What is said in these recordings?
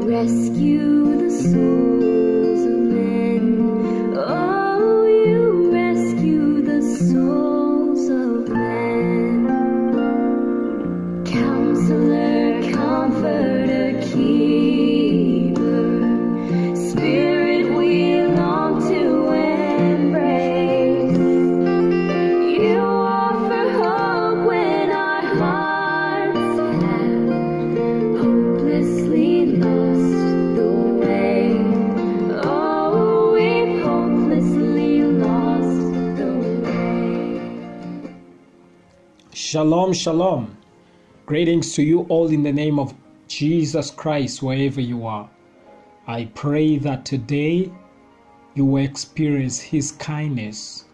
rescue the souls of men. Oh, you rescue the souls of men. Counselor, comforter, keeper, Spirit we long to embrace. You offer hope when our hearts have hopelessly lost the way. Oh, we've hopelessly lost the way. Shalom, shalom. Greetings to you all in the name of Jesus Christ, wherever you are. I pray that today you will experience His kindness,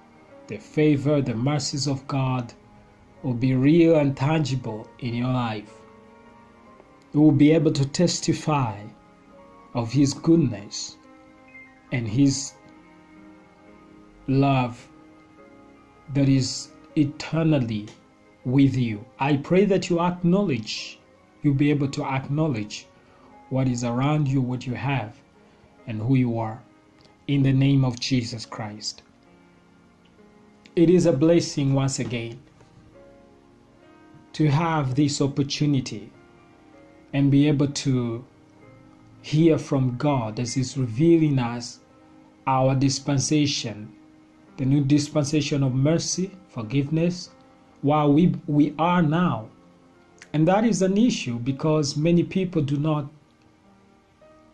the favor, the mercies of God will be real and tangible in your life. You will be able to testify of His goodness and His love that is eternally with you. I pray that you'll be able to acknowledge what is around you, what you have, and who you are, in the name of Jesus Christ. It is a blessing once again to have this opportunity and be able to hear from God as He's revealing us our dispensation, the new dispensation of mercy, forgiveness, while we are now. And that is an issue because many people do not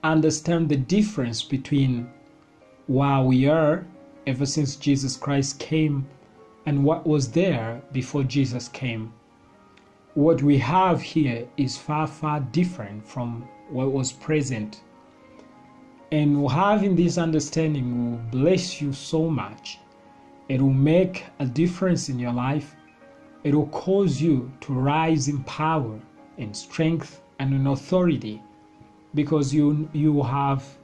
understand the difference between while we are ever since Jesus Christ came and what was there before Jesus came. What we have here is far, far different from what was present. And having this understanding will bless you so much. It will make a difference in your life. It will cause you to rise in power, in strength, and in authority, because you have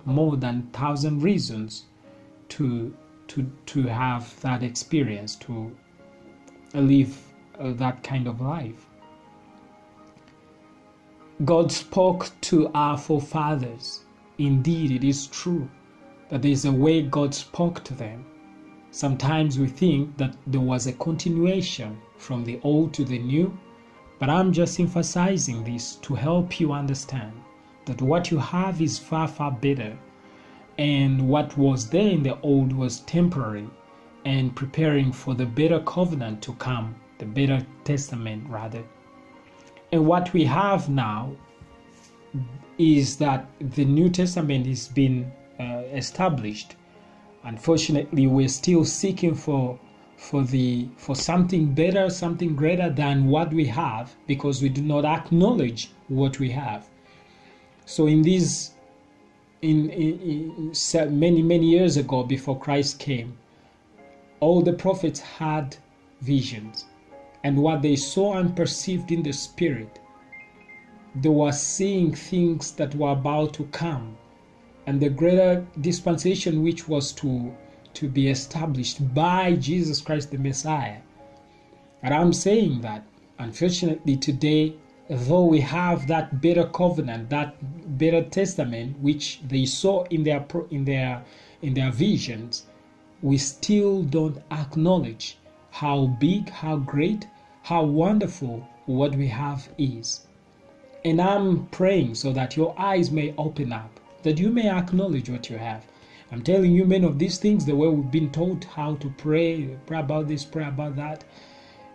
more than 1,000 reasons to have that experience, to live that kind of life. God spoke to our forefathers. Indeed, it is true that there is a way God spoke to them. Sometimes we think that there was a continuation from the old to the new, but I'm just emphasizing this to help you understand that what you have is far, far better, and what was there in the old was temporary and preparing for the better covenant to come, the better testament rather. And what we have now is that the New Testament has been established. Unfortunately, we're still seeking for something better, something greater than what we have, because we do not acknowledge what we have. So in many years ago, before Christ came, all the prophets had visions, and what they saw and perceived in the spirit, they were seeing things that were about to come, and the greater dispensation which was to be established by Jesus Christ the Messiah. And I'm saying that, unfortunately, today, though we have that better covenant, that better testament which they saw in their visions, we still don't acknowledge how big, how great, how wonderful what we have is. And I'm praying so that your eyes may open up, that you may acknowledge what you have. I'm telling you, many of these things, the way we've been taught how to pray about this, pray about that,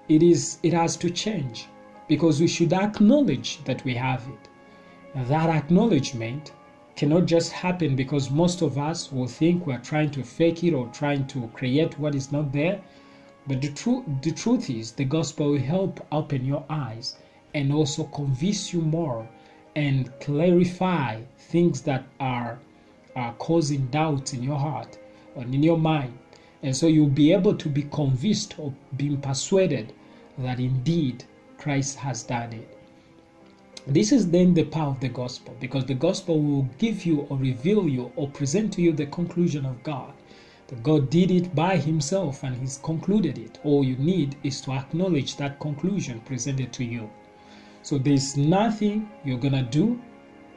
it has to change, because we should acknowledge that we have it. Now, that acknowledgement cannot just happen because most of us will think we're trying to fake it or trying to create what is not there. But the truth is, the gospel will help open your eyes and also convince you more and clarify things that are causing doubts in your heart and in your mind. And so you'll be able to be convinced or being persuaded that indeed Christ has done it. This is then the power of the gospel, because the gospel will give you or reveal you or present to you the conclusion of God. That God did it by Himself and He's concluded it. All you need is to acknowledge that conclusion presented to you. So there's nothing you're going to do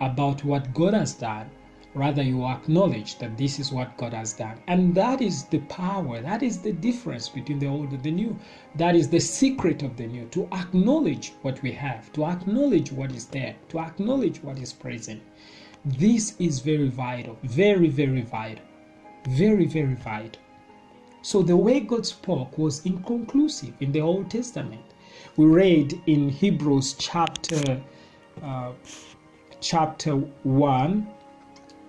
about what God has done. Rather, you acknowledge that this is what God has done. And that is the power, that is the difference between the old and the new. That is the secret of the new, to acknowledge what we have, to acknowledge what is there, to acknowledge what is present. This is very vital, very, very vital, very, very vital. So the way God spoke was inconclusive in the Old Testament. We read in Hebrews chapter 1,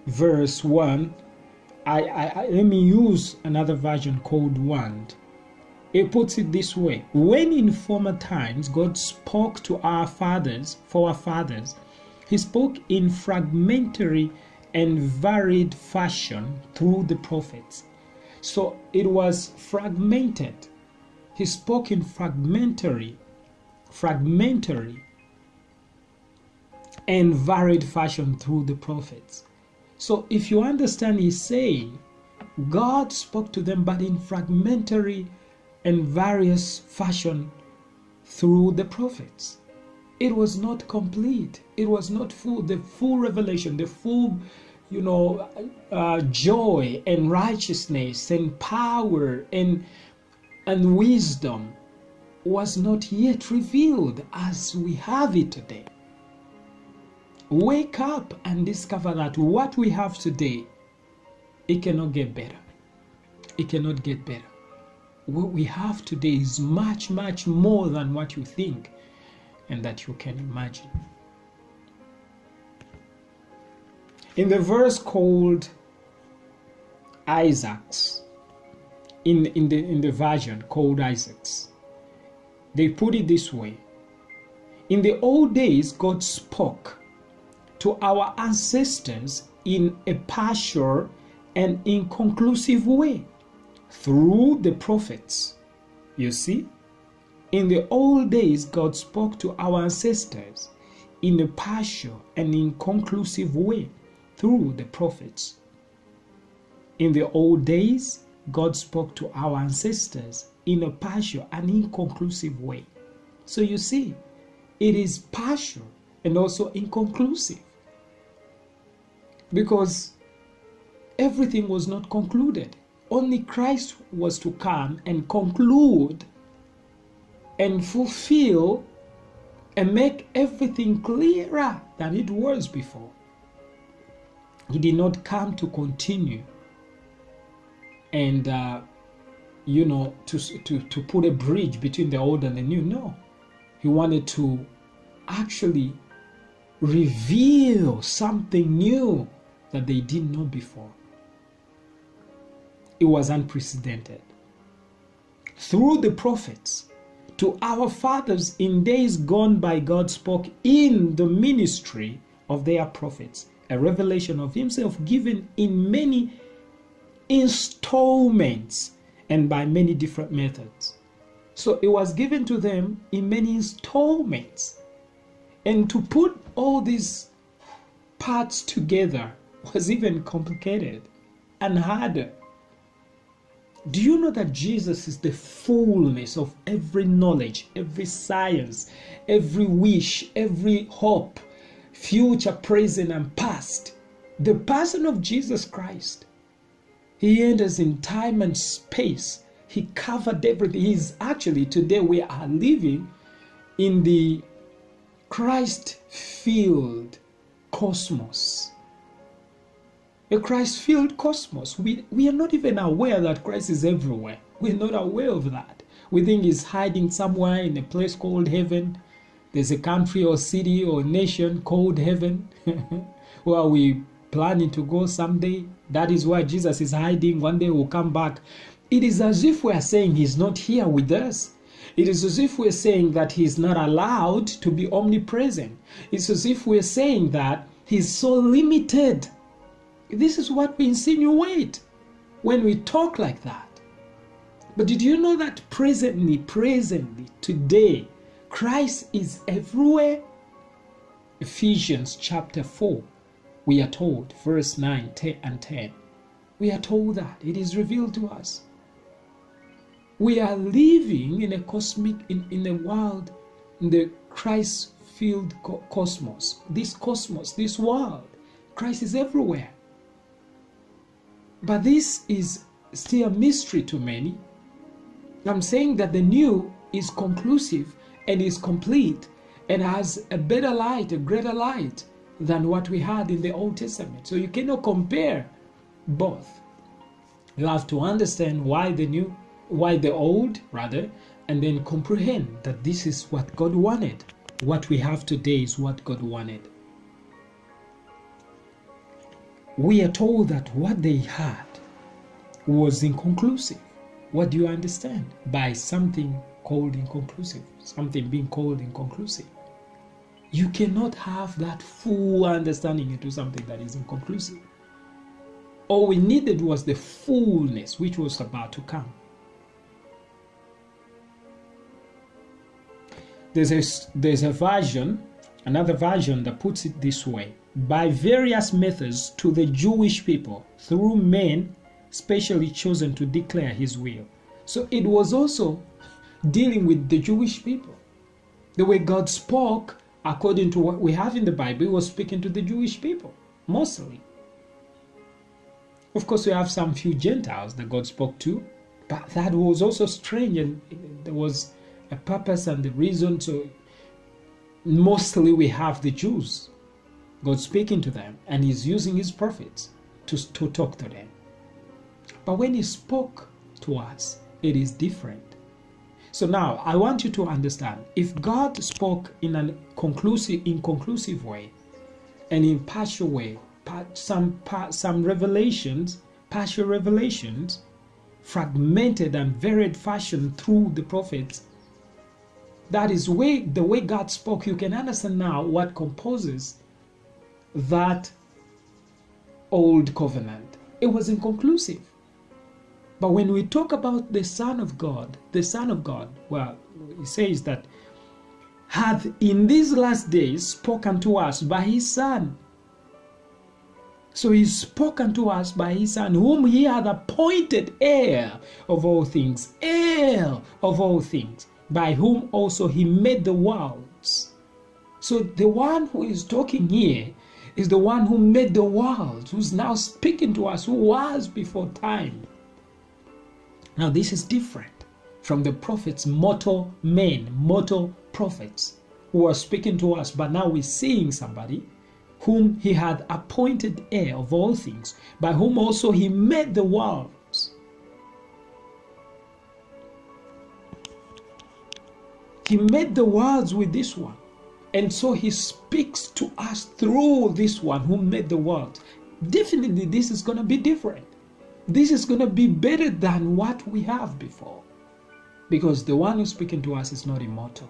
verse 1. Let me use another version called Wand. It puts it this way: when in former times God spoke to our fathers, he spoke in fragmentary and varied fashion through the prophets. So it was fragmented. He spoke in fragmentary and varied fashion through the prophets. So if you understand, he's saying God spoke to them, but in fragmentary and various fashion through the prophets. It was not complete. It was not full. The full revelation, the full, joy and righteousness and power and wisdom was not yet revealed as we have it today. Wake up and discover that what we have today, it cannot get better. It cannot get better. What we have today is much, much more than what you think and that you can imagine. In the verse called Isaac's, in the version called Isaac's, they put it this way: in the old days, God spoke to our ancestors in a partial and inconclusive way through the prophets. You see, in the old days, God spoke to our ancestors in a partial and inconclusive way through the prophets. In the old days, God spoke to our ancestors in a partial and inconclusive way. So you see, it is partial and also inconclusive, because everything was not concluded. Only Christ was to come and conclude and fulfill and make everything clearer than it was before. He did not come to continue and to put a bridge between the old and the new. No, he wanted to actually reveal something new that they didn't know before. It was unprecedented. Through the prophets, to our fathers in days gone by, God spoke in the ministry of their prophets, a revelation of himself given in many installments and by many different methods. So it was given to them in many installments. And to put all these parts together was even complicated and harder. Do you know that Jesus is the fullness of every knowledge, every science, every wish, every hope, future, present, and past? The person of Jesus Christ. He enters in time and space. He covered everything. He's actually, today we are living in the Christ-filled cosmos. A Christ-filled cosmos. We are not even aware that Christ is everywhere. We're not aware of that. We think he's hiding somewhere in a place called heaven. There's a country or city or nation called heaven. Where we planning to go someday. That is why Jesus is hiding. One day we'll come back. It is as if we are saying he's not here with us. It is as if we're saying that he's not allowed to be omnipresent. It's as if we're saying that he's so limited. This is what we insinuate when we talk like that. But did you know that presently, today, Christ is everywhere? Ephesians chapter 4, we are told, verse 9 and 10. We are told that it is revealed to us. We are living in a cosmic, in a world, in the Christ filled cosmos, this world. Christ is everywhere. But this is still a mystery to many. I'm saying that the new is conclusive and is complete and has a better light, a greater light than what we had in the Old Testament. So you cannot compare both. You have to understand why the old rather, and then comprehend that this is what God wanted. What we have today is what God wanted. We are told that what they had was inconclusive. What do you understand by something called inconclusive? Something being called inconclusive. You cannot have that full understanding into something that is inconclusive. All we needed was the fullness which was about to come. There's a version, another version that puts it this way: by various methods to the Jewish people through men specially chosen to declare his will. So it was also dealing with the Jewish people. The way God spoke, according to what we have in the Bible, he was speaking to the Jewish people, mostly. Of course, we have some few Gentiles that God spoke to, but that was also strange, and there was a purpose and the reason. So mostly we have the Jews, God speaking to them, and he's using his prophets to talk to them. But when he spoke to us, it is different. So now I want you to understand, if God spoke in an inconclusive way and in partial way, some revelations, partial revelations, fragmented and varied fashion through the prophets, that is the way God spoke. You can understand now what composes that old covenant. It was inconclusive. But when we talk about the Son of God, well, he says that hath in these last days spoken to us by his Son. So he spoke unto us by his Son, whom he hath appointed heir of all things, by whom also he made the worlds. So the one who is talking here is the one who made the worlds, who's now speaking to us, who was before time. Now this is different from the prophets, mortal men, mortal prophets who are speaking to us, but now we're seeing somebody whom he had appointed heir of all things, by whom also he made the worlds. He made the worlds with this one. And so he speaks to us through this one who made the world. Definitely this is going to be different. This is going to be better than what we have before. Because the one who's speaking to us is not immortal.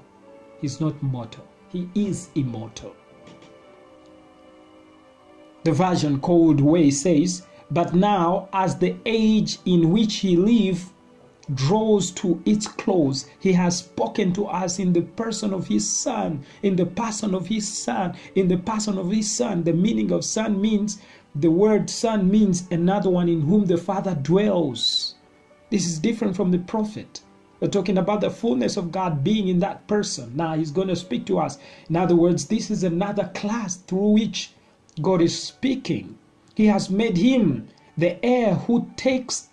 He's not mortal. He is immortal. The version called Way says, but now as the age in which he lived draws to its close, he has spoken to us in the person of his Son, in the person of his Son, in the person of his Son. The meaning of Son means, the word Son means another one in whom the Father dwells. This is different from the prophet. We're talking about the fullness of God being in that person. Now he's going to speak to us. In other words, this is another class through which God is speaking. He has made him the heir who takes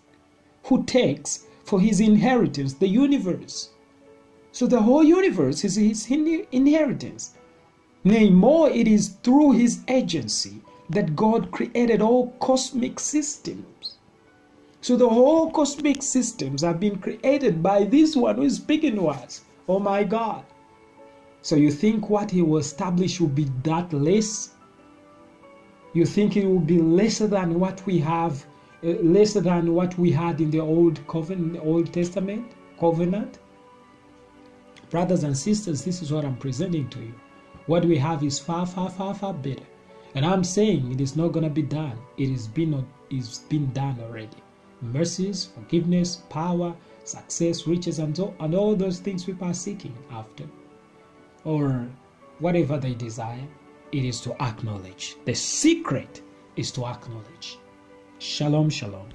for his inheritance the universe. So the whole universe is his inheritance. Nay, more, it is through his agency that God created all cosmic systems. So the whole cosmic systems have been created by this one who is speaking to us. Oh my God. So you think what he will establish will be that less? You think it will be lesser than what we have, lesser than what we had in the Old Covenant, Old Testament covenant? Brothers and sisters, this is what I'm presenting to you. What we have is far, far, far, far better. And I'm saying it is not going to be done. It's been done already. Mercies, forgiveness, power, success, riches, and all those things people are seeking after, or whatever they desire. It is to acknowledge. The secret is to acknowledge. Shalom, shalom.